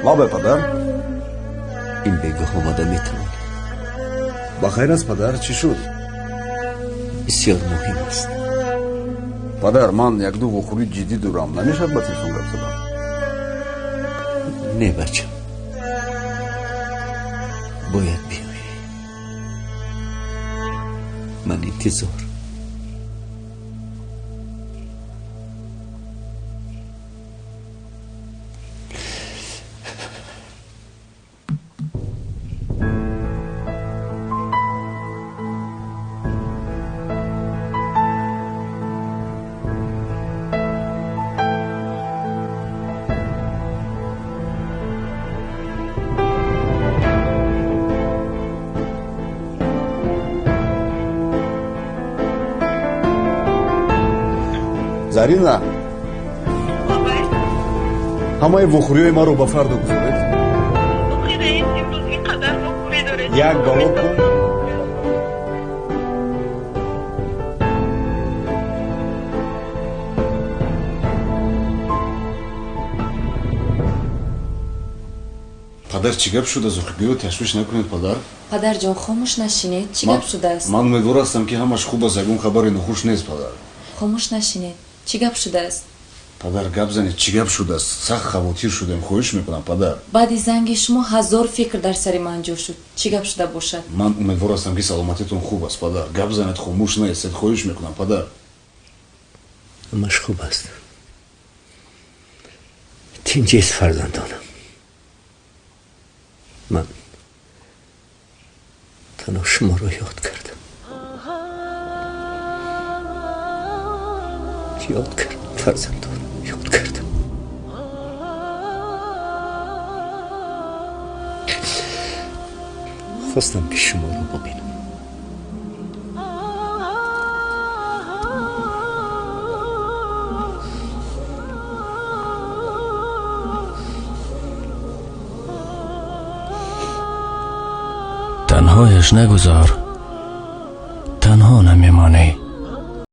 لابه پدر؟ این بگاه آمده میتوان. بخیر است پدر، چی شد؟ بسیار مهم است. پدر من یک دو وخوری جدی دارم، نمیشد با تلفن گپ زدم؟ نه بچم، باید بیایی. من انتظار. زرینا همه وخوری ما رو به فردا گذارید. یک گالوب کن. پدر چی گپ شده؟ زخبیو تشویش نکنید پدر. پدر جان خاموش نشینید. چی گپ شده است؟ من امیدوار هستم که همش خوب است. یگون خبری نخوش نیست پدر. خاموش نشینید. چی گپ شده است؟ پدر گپ زنید. چی گپ شده است؟ سخت خواطر شدم. خواهش میکنم پدر. بعد زنگ شما هزار فکر در سر من جور شد. چی گپ شده باشد؟ من امیدوار هستم که سلامتیتون خوب است پدر. گپ زنید، خاموش نیستید. خواهش میکنم پدر. همش خوب است. تینجیز فرزندانم. من تنها شما رو یاد کردم. یاد کردم فرزندان، یاد کردم. خواستم که شما رو ببینم. تنهایش نگذار، تنها نمیمانی.